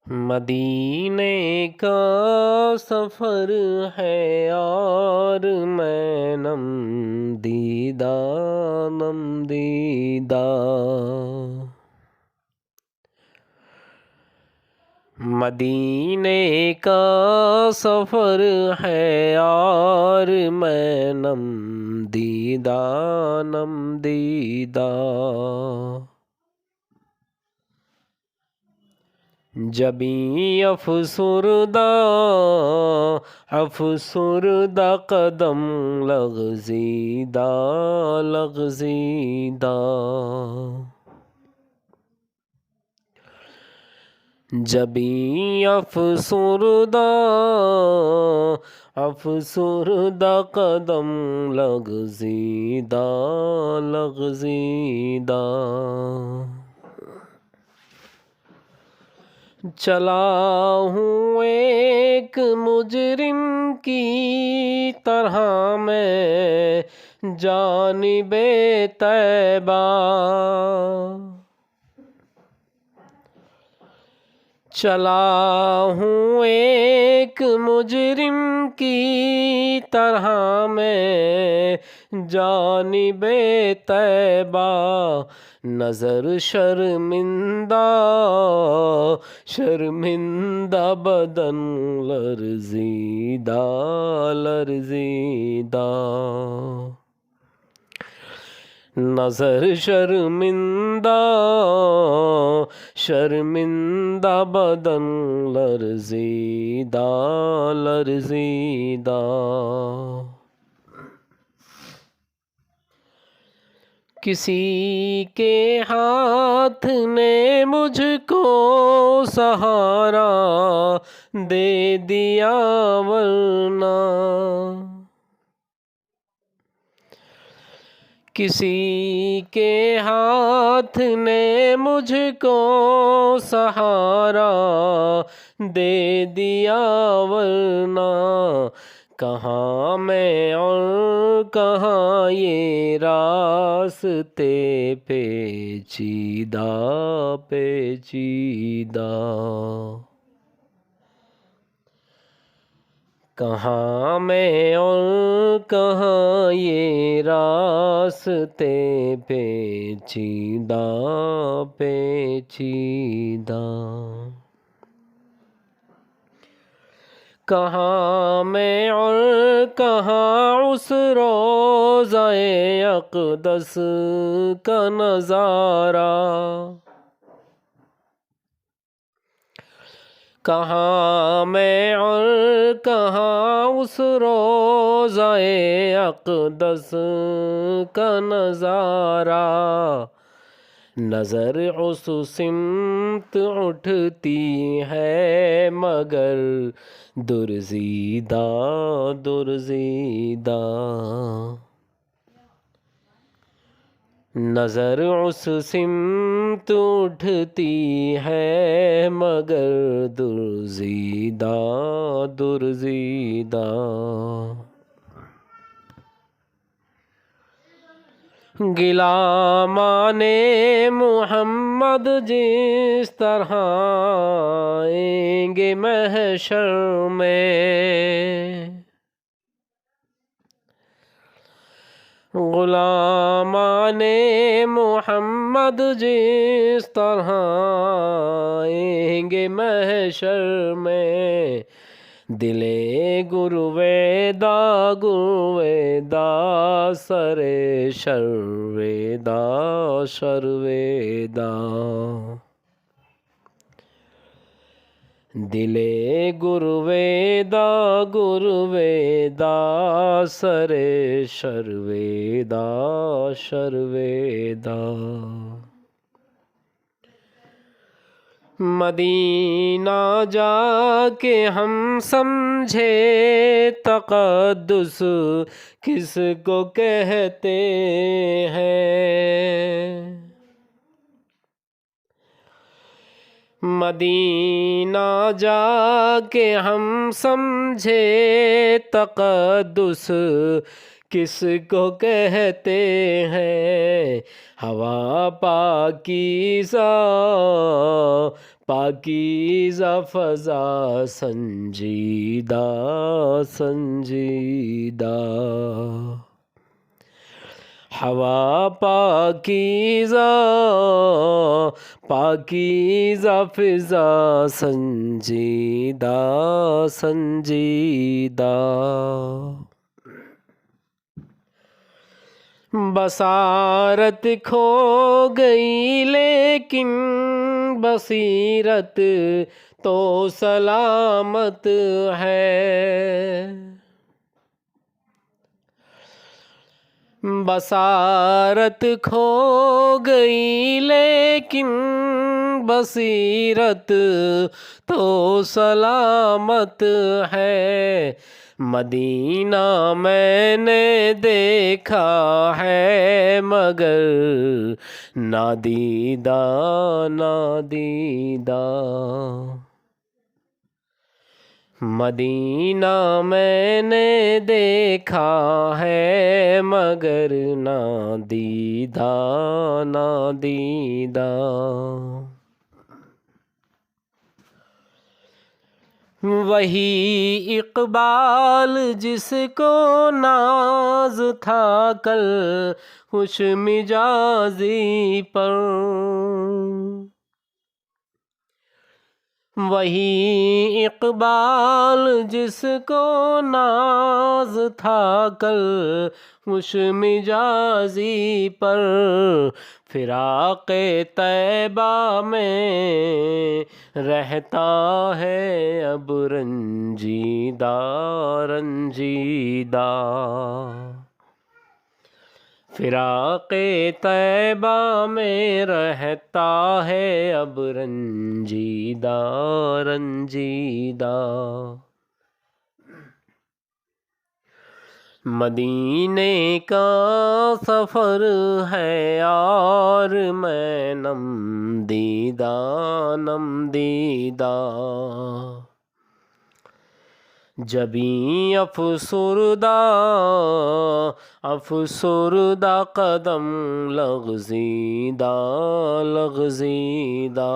मदीने का सफ़र है और मैं नम दीदा नम दीदा। मदीने का सफ़र है और मैं नम दीदा नम दीदा। जबी अफसुरदा अफसुरदा कदम लग़ज़ीदा लग़ज़ीदा। जबी अफसुरदा अफसुरदा कदम लग़ज़ीदा लग़ज़ीदा। चला हूँ एक मुजरिम की तरह मैं जानिबे तैबा। चला हूँ एक मुजरिम की तरह मैं जानिबे तैबा। नज़र शर्मिंदा शर्मिंदा बदन लर्ज़ीदा लर्ज़ीदा। नज़र शर्मिंदा शर्मिंदा बदन लर्ज़ीदा लर्ज़ीदा। किसी के हाथ ने मुझको सहारा दे दिया वरना। किसी के हाथ ने मुझको सहारा दे दिया वरना। कहाँ मैं और कहाँ ये रास्ते पेचीदा पेचीदा। कहाँ मैं और कहाँ ये रास्ते पेचीदा पेचीदा। कहाँ मैं और कहाँ उस रोज़ाए अक़दस का नज़ारा। कहाँ मैं और कहाँ उस रोज़ाए अक़दस का नज़ारा। नज़र उस सिमत उठती है मगर दुर्ज़ीदा दुर्ज़ीदा। नज़र उस सिमत उठती है मगर दुर्ज़ीदा दुर्ज़ीदा। गिला माने मोहम्मद जिस तरह आएंगे महशर में। गुलामाने मोहम्मद जिस तरह आएंगे महशर में। दिले गुरुवेदा गुरुवेदा सरे शर्वेदा शर्वेदा। दिले गुरुवेदा गुरुवेदा सरे शर्वेदा शर्वेदा। मदीना जाके हम समझे तक़द्दुस किसको कहते हैं। मदीना जाके हम समझे तक़द्दुस किसको कहते हैं। हवा पाकीज़ा पाकीज़ा फ़ज़ा संजीदा संजीदा, हवा पाकीज़ा पाकीज़ा फ़िज़ा संजीदा संजीदा, बसारत खो गई लेकिन बसीरत तो सलामत है। बसारत खो गई लेकिन बसीरत तो सलामत है। मदीना मैंने देखा है मगर नादीदा नादीदा, मदीना मैंने देखा है मगर नादीदा नादीदा। वही इक़बाल जिसको नाज था कल खुश मिजाजी पर, वही इक़बाल जिसको नाज था कल खुश मिजाजी पर, फ़िराक़े तैबा में रहता है अब रंजीदा रंजीदा, फ़िराक़े तैबा में रहता है अब रंजीदा रंजीदा। मदीने का सफ़र है और मैं नम दीदा जबी अफ़सुरदा अफ़सुरदा कदम लग़ज़ीदा लग़ज़ीदा।